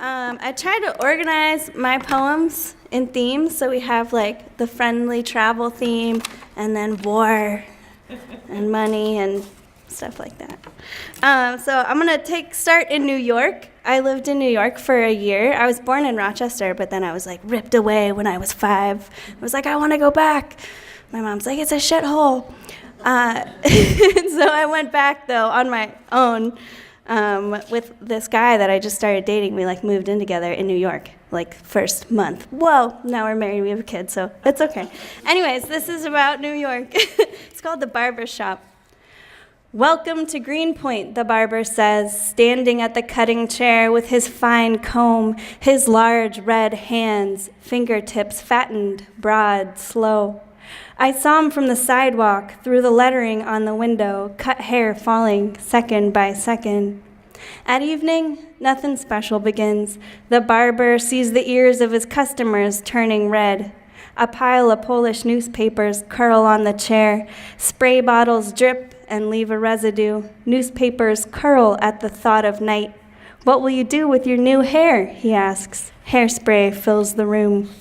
I tried to organize my poems in themes, so we have like the friendly travel theme, and then war, and money, and stuff like that. So I'm gonna start in New York. I lived in New York for a year. I was born in Rochester, but then I was like ripped away when I was 5. I was like, I want to go back. My mom's like, it's a shithole. So I went back though on my own. With this guy that I just started dating. We like moved in together in New York, like first month. Whoa, now we're married, we have a kid, so it's okay. Anyways, this is about New York. It's called the Barbershop. Welcome to Greenpoint, the barber says, standing at the cutting chair with his fine comb, his large red hands, fingertips fattened, broad, slow. I saw him from the sidewalk, through the lettering on the window, cut hair falling second by second. At evening, nothing special begins. The barber sees the ears of his customers turning red. A pile of Polish newspapers curl on the chair. Spray bottles drip and leave a residue. Newspapers curl at the thought of night. What will you do with your new hair? He asks. Hairspray fills the room.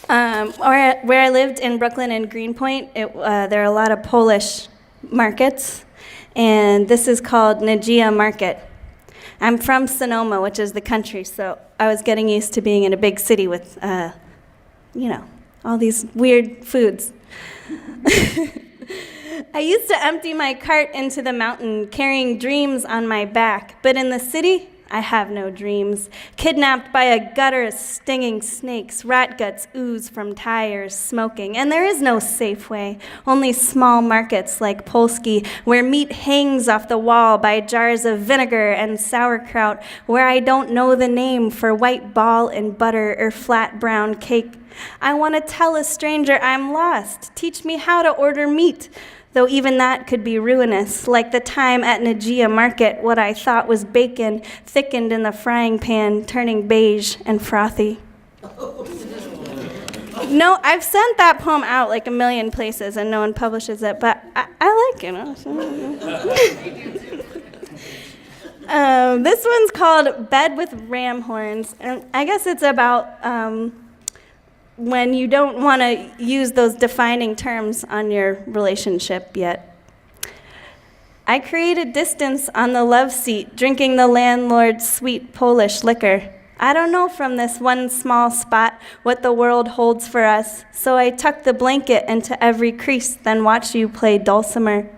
Where I lived in Brooklyn and Greenpoint, there are a lot of Polish markets, and this is called Nadia Market. I'm from Sonoma, which is the country, so I was getting used to being in a big city with, all these weird foods. I used to empty my cart into the mountain, carrying dreams on my back, but in the city, I have no dreams. Kidnapped by a gutter of stinging snakes, rat guts ooze from tires, smoking. And there is no Safeway, only small markets like Polski, where meat hangs off the wall by jars of vinegar and sauerkraut, where I don't know the name for white ball and butter or flat brown cake. I want to tell a stranger I'm lost. Teach me how to order meat. Though even that could be ruinous, like the time at Nadia Market, what I thought was bacon thickened in the frying pan, turning beige and frothy. No, I've sent that poem out like a million places and no one publishes it, but I like it. This one's called Bed with Ram Horns, and I guess it's about when you don't want to use those defining terms on your relationship yet. I created distance on the love seat, drinking the landlord's sweet Polish liquor. I don't know from this one small spot what the world holds for us, so I tuck the blanket into every crease, then watch you play dulcimer.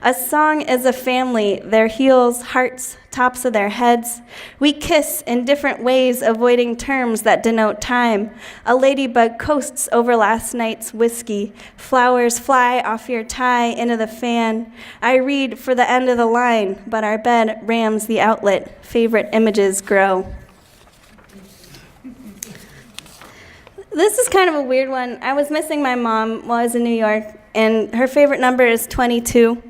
A song is a family, their heels, hearts, tops of their heads. We kiss in different ways, avoiding terms that denote time. A ladybug coasts over last night's whiskey. Flowers fly off your tie into the fan. I read for the end of the line, but our bed rams the outlet. Favorite images grow. This is kind of a weird one. I was missing my mom while I was in New York, and her favorite number is 22.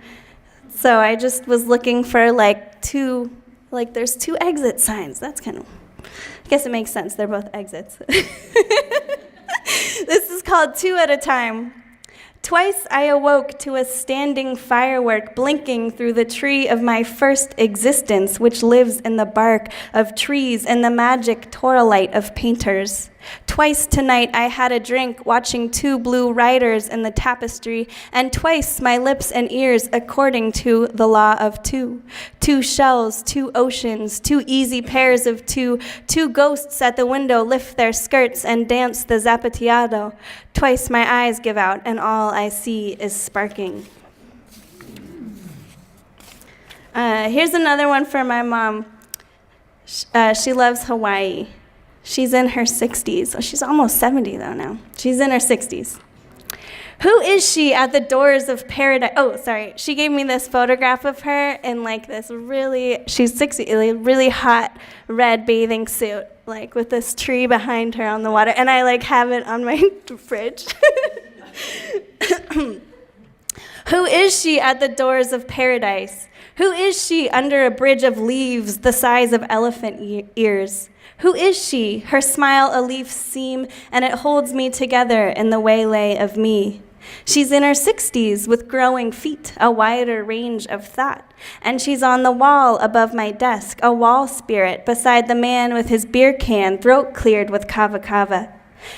So I just was looking for there's 2 exit signs. That's kind of, I guess it makes sense. They're both exits. This is called 2 at a Time. Twice I awoke to a standing firework blinking through the tree of my first existence, which lives in the bark of trees and the magic toralight of painters. Twice tonight I had a drink watching 2 blue riders in the tapestry, and twice my lips and ears according to the law of 2. 2 shells, 2 oceans, 2 easy pairs of 2. 2 ghosts at the window lift their skirts and dance the zapateado. Twice my eyes give out, and all I see is sparking. Here's another one for my mom. She loves Hawaii. She's in her 60s. Oh, she's almost 70 though now. She's in her 60s. Who is she at the doors of paradise? Oh, sorry. She gave me this photograph of her in she's 60, really hot red bathing suit, with this tree behind her on the water. And I have it on my fridge. Who is she at the doors of paradise? Who is she under a bridge of leaves the size of elephant ears? Who is she? Her smile a leaf's seam, and it holds me together in the waylay of me. She's in her 60s with growing feet, a wider range of thought. And she's on the wall above my desk, a wall spirit beside the man with his beer can, throat cleared with kava kava.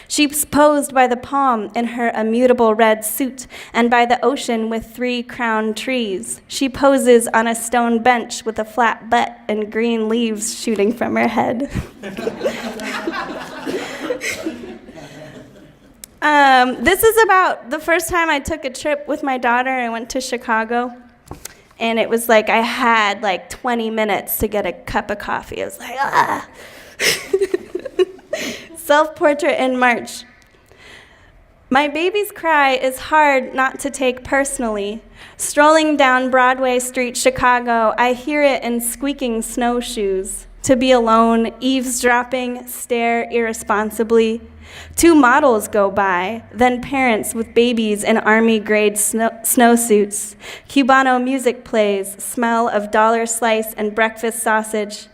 She's posed by the palm in her immutable red suit and by the ocean with 3 crowned trees. She poses on a stone bench with a flat butt and green leaves shooting from her head. This is about the first time I took a trip with my daughter. I went to Chicago, and it was like I had like 20 minutes to get a cup of coffee. I was like, ah. Self-portrait in March. My baby's cry is hard not to take personally. Strolling down Broadway Street, Chicago, I hear it in squeaking snowshoes. To be alone, eavesdropping, stare irresponsibly. 2 models go by, then parents with babies in army-grade snowsuits. Cubano music plays, smell of dollar slice and breakfast sausage.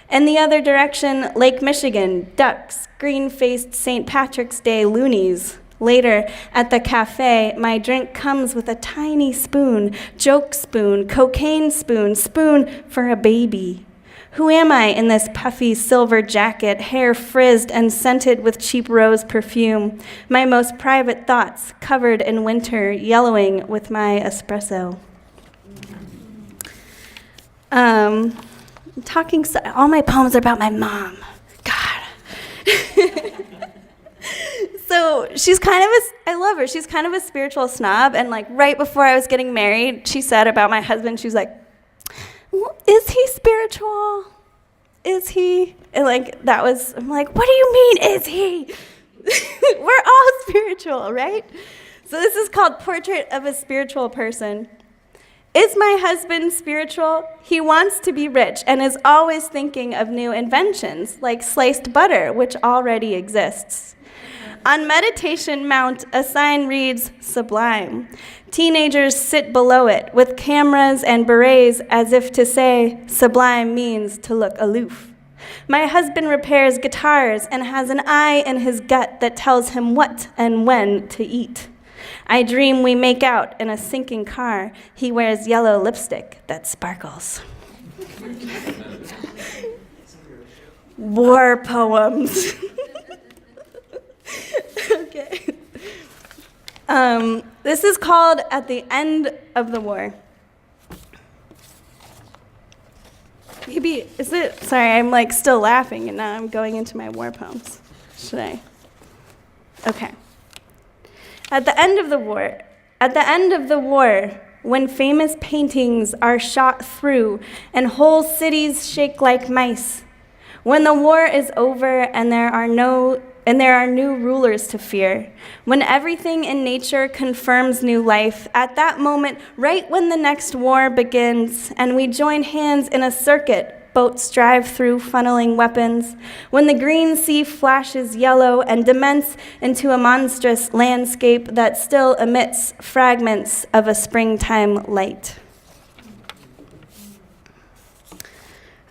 In the other direction, Lake Michigan, ducks, green-faced St. Patrick's Day loonies. Later, at the cafe, my drink comes with a tiny spoon, joke spoon, cocaine spoon, spoon for a baby. Who am I in this puffy silver jacket, hair frizzed and scented with cheap rose perfume? My most private thoughts covered in winter, yellowing with my espresso. All my poems are about my mom. God. So she's I love her. She's kind of a spiritual snob. And like right before I was getting married, she said about my husband, she was like, well, is he spiritual? Is he? And like I'm like, what do you mean, is he? We're all spiritual, right? So this is called Portrait of a Spiritual Person. Is my husband spiritual? He wants to be rich and is always thinking of new inventions, like sliced butter, which already exists. On Meditation Mount, a sign reads, Sublime. Teenagers sit below it with cameras and berets as if to say, sublime means to look aloof. My husband repairs guitars and has an eye in his gut that tells him what and when to eat. I dream we make out in a sinking car. He wears yellow lipstick that sparkles. War poems. Okay. This is called At the End of the War. Sorry, I'm like still laughing and now I'm going into my war poems. Should I? Okay. At the end of the war, when famous paintings are shot through and whole cities shake like mice, when the war is over and there are new rulers to fear, when everything in nature confirms new life, at that moment, right when the next war begins, and we join hands in a circuit, boats drive through funneling weapons, when the green sea flashes yellow and dements into a monstrous landscape that still emits fragments of a springtime light.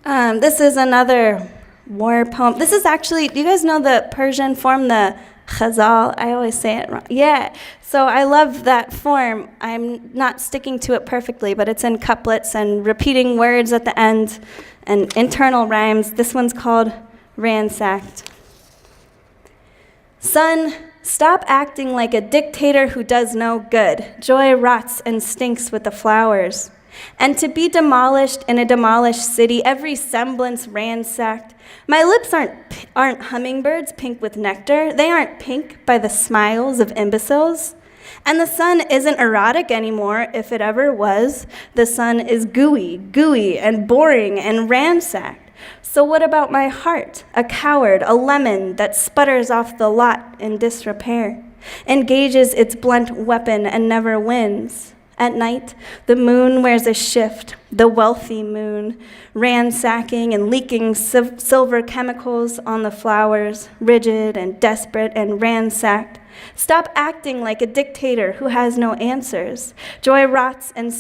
This is another war poem. This is actually, do you guys know the Persian form, the ghazal? I always say it wrong. Yeah, so I love that form. I'm not sticking to it perfectly, but it's in couplets and repeating words at the end and internal rhymes. This one's called Ransacked. Son, stop acting like a dictator who does no good. Joy rots and stinks with the flowers. And to be demolished in a demolished city, every semblance ransacked. My lips aren't hummingbirds pink with nectar. They aren't pink by the smiles of imbeciles. And the sun isn't erotic anymore, if it ever was. The sun is gooey, and boring, and ransacked. So what about my heart? A coward, a lemon that sputters off the lot in disrepair, engages its blunt weapon and never wins. At night, the moon wears a shift, the wealthy moon, ransacking and leaking silver chemicals on the flowers, rigid and desperate and ransacked. Stop acting like a dictator who has no answers. Joy rots and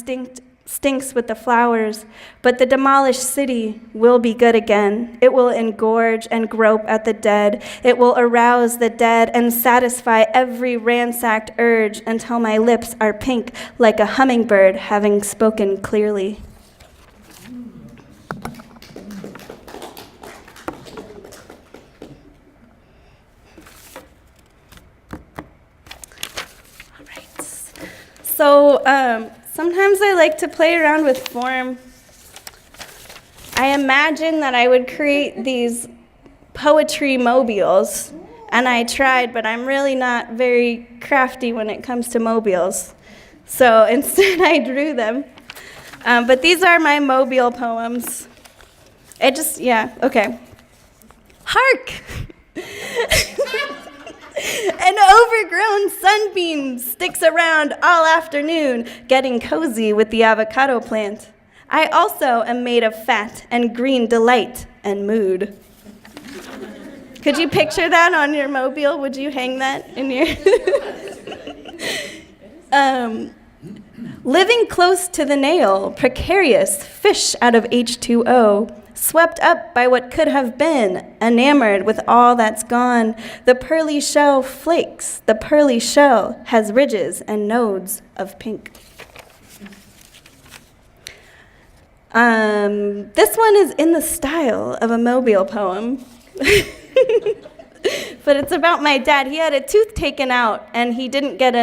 stinks with the flowers, but the demolished city will be good again. It will engorge and grope at the dead. It will arouse the dead and satisfy every ransacked urge until my lips are pink like a hummingbird having spoken clearly. All right. So, sometimes I like to play around with form. I imagine that I would create these poetry mobiles, and I tried, but I'm really not very crafty when it comes to mobiles. So instead I drew them. But these are my mobile poems. Okay. Hark! An overgrown sunbeam sticks around all afternoon, getting cozy with the avocado plant. I also am made of fat and green delight and mood. Could you picture that on your mobile? Would you hang that in your... Living close to the nail, precarious, fish out of H2O, swept up by what could have been, enamored with all that's gone. The pearly shell flakes. The pearly shell has ridges and nodes of pink. This one is in the style of a mobile poem. But it's about my dad. He had a tooth taken out, and he didn't get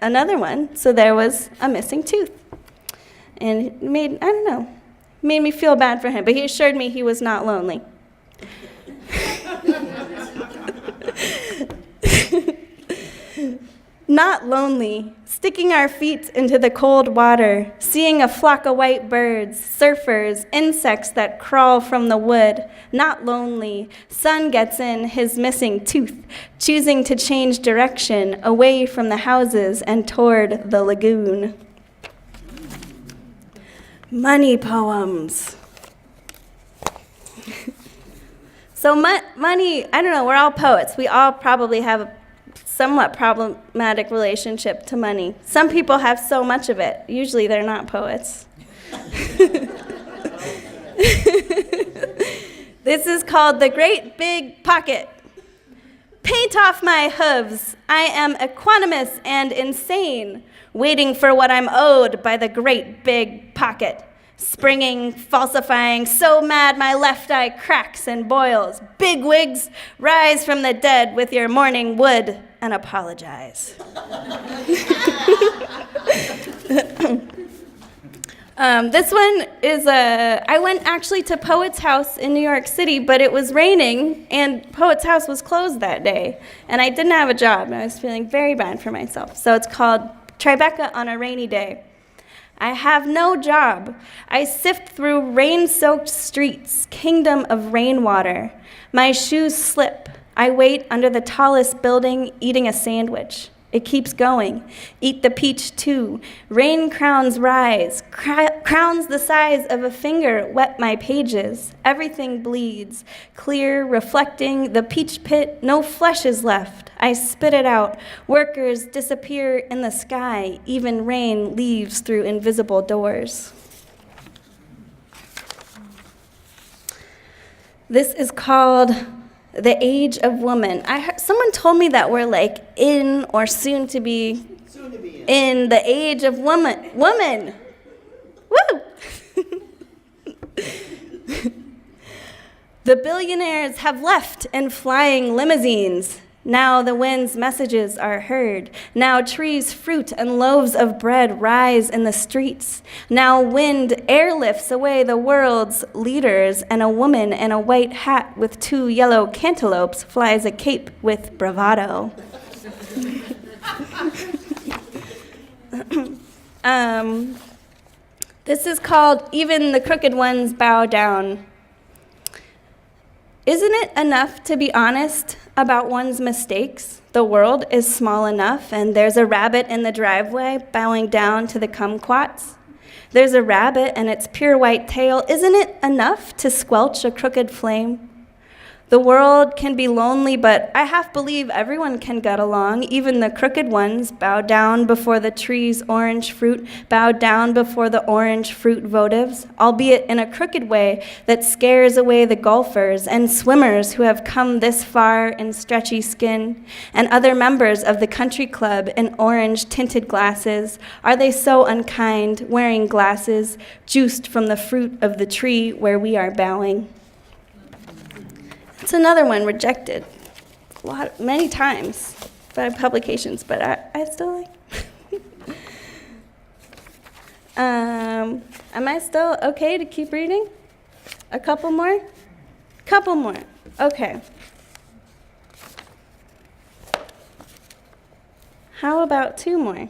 another one, so there was a missing tooth. And it made me feel bad for him, but he assured me he was not lonely. Not lonely, sticking our feet into the cold water, seeing a flock of white birds, surfers, insects that crawl from the wood. Not lonely, sun gets in his missing tooth, choosing to change direction away from the houses and toward the lagoon. Money poems. So money, I don't know, we're all poets. We all probably have a somewhat problematic relationship to money. Some people have so much of it. Usually they're not poets. This is called The Great Big Pocket. Paint off my hooves. I am equanimous and insane, waiting for what I'm owed by the great big pocket. Springing, falsifying, so mad my left eye cracks and boils. Big wigs, rise from the dead with your morning wood and apologize. This one is I went actually to Poet's House in New York City, but it was raining, and Poet's House was closed that day, and I didn't have a job, and I was feeling very bad for myself. So it's called Tribeca on a Rainy Day. I have no job. I sift through rain-soaked streets, kingdom of rainwater. My shoes slip. I wait under the tallest building, eating a sandwich. It keeps going. Eat the peach too. Rain crowns rise. Crowns the size of a finger wet my pages. Everything bleeds. Clear, reflecting, the peach pit, no flesh is left. I spit it out. Workers disappear in the sky. Even rain leaves through invisible doors. This is called The Age of Woman. Someone told me that we're like in or soon to be in the age of woman. Woo! The billionaires have left in flying limousines. Now the wind's messages are heard. Now trees, fruit, and loaves of bread rise in the streets. Now wind airlifts away the world's leaders, and a woman in a white hat with 2 yellow cantaloupes flies a cape with bravado. This is called Even the Crooked Ones Bow Down. Isn't it enough to be honest about one's mistakes? The world is small enough, and there's a rabbit in the driveway bowing down to the kumquats. There's a rabbit and its pure white tail. Isn't it enough to squelch a crooked flame? The world can be lonely, but I half believe everyone can get along. Even the crooked ones bow down before the tree's orange fruit, bow down before the orange fruit votives, albeit in a crooked way that scares away the golfers and swimmers who have come this far in stretchy skin, and other members of the country club in orange-tinted glasses. Are they so unkind, wearing glasses, juiced from the fruit of the tree where we are bowing? It's another one rejected many times by publications, but I still like. Am I still okay to keep reading? A couple more? Couple more. Okay. How about two more?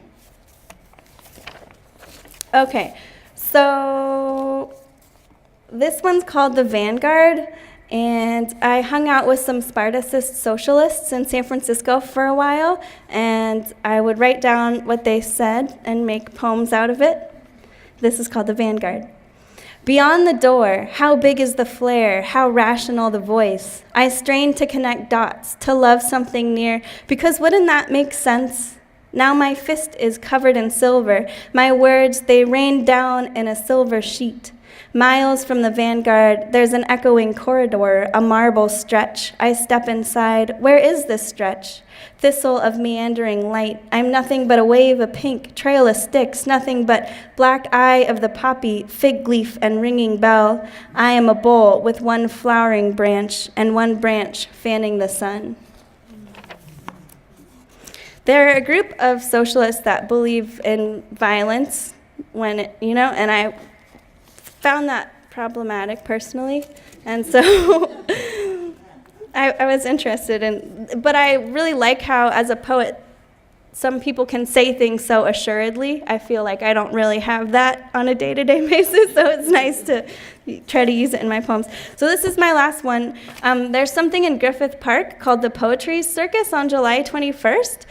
Okay. So this one's called the Vanguard. And I hung out with some Spartacist socialists in San Francisco for a while, and I would write down what they said and make poems out of it. This is called the Vanguard. Beyond the door, how big is the flare, how rational the voice. I strain to connect dots, to love something near, because wouldn't that make sense? Now my fist is covered in silver. My words, they rain down in a silver sheet. Miles from the Vanguard, there's an echoing corridor, a marble stretch. I step inside. Where is this stretch? Thistle of meandering light. I'm nothing but a wave of pink, trail of sticks, nothing but black eye of the poppy, fig leaf and ringing bell. I am a bowl with one flowering branch and one branch fanning the sun. They're a group of socialists that believe in violence and I found that problematic personally, and so I was interested but I really like how, as a poet, some people can say things so assuredly. I feel like I don't really have that on a day-to-day basis, so it's nice to try to use it in my poems. So this is my last one. There's something in Griffith Park called the Poetry Circus on July 21st.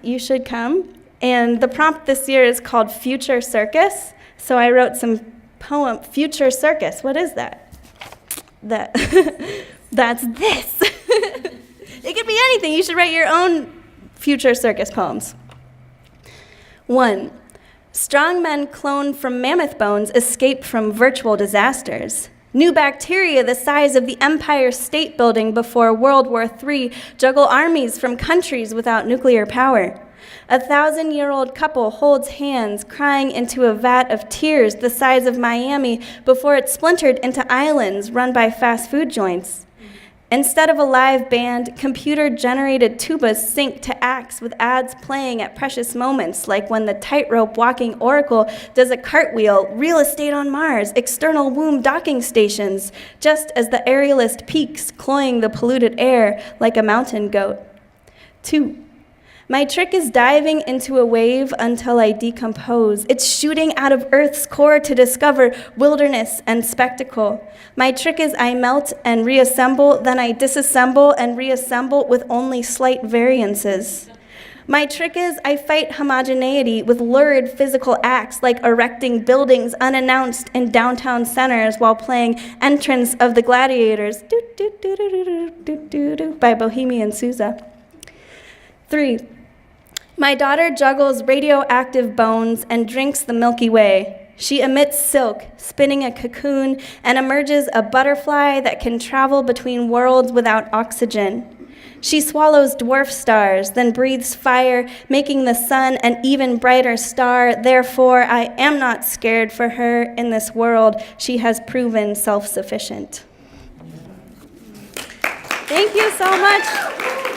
You should come. And the prompt this year is called Future Circus. So I wrote some poem, Future Circus. What is that? That's this. It could be anything. You should write your own Future Circus poems. 1. Strong men cloned from mammoth bones escape from virtual disasters. New bacteria the size of the Empire State Building before World War III juggle armies from countries without nuclear power. A 1,000-year-old couple holds hands, crying into a vat of tears the size of Miami before it splintered into islands run by fast food joints. Instead of a live band, computer-generated tubas sync to acts with ads playing at precious moments, like when the tightrope walking oracle does a cartwheel, real estate on Mars, external womb docking stations, just as the aerialist peaks, cloying the polluted air like a mountain goat. 2. My trick is diving into a wave until I decompose. It's shooting out of Earth's core to discover wilderness and spectacle. My trick is I melt and reassemble, then I disassemble and reassemble with only slight variances. My trick is I fight homogeneity with lurid physical acts like erecting buildings unannounced in downtown centers while playing Entrance of the Gladiators by Bohemian Sousa. 3. My daughter juggles radioactive bones and drinks the Milky Way. She emits silk, spinning a cocoon, and emerges a butterfly that can travel between worlds without oxygen. She swallows dwarf stars, then breathes fire, making the sun an even brighter star. Therefore, I am not scared for her in this world. She has proven self-sufficient. Thank you so much.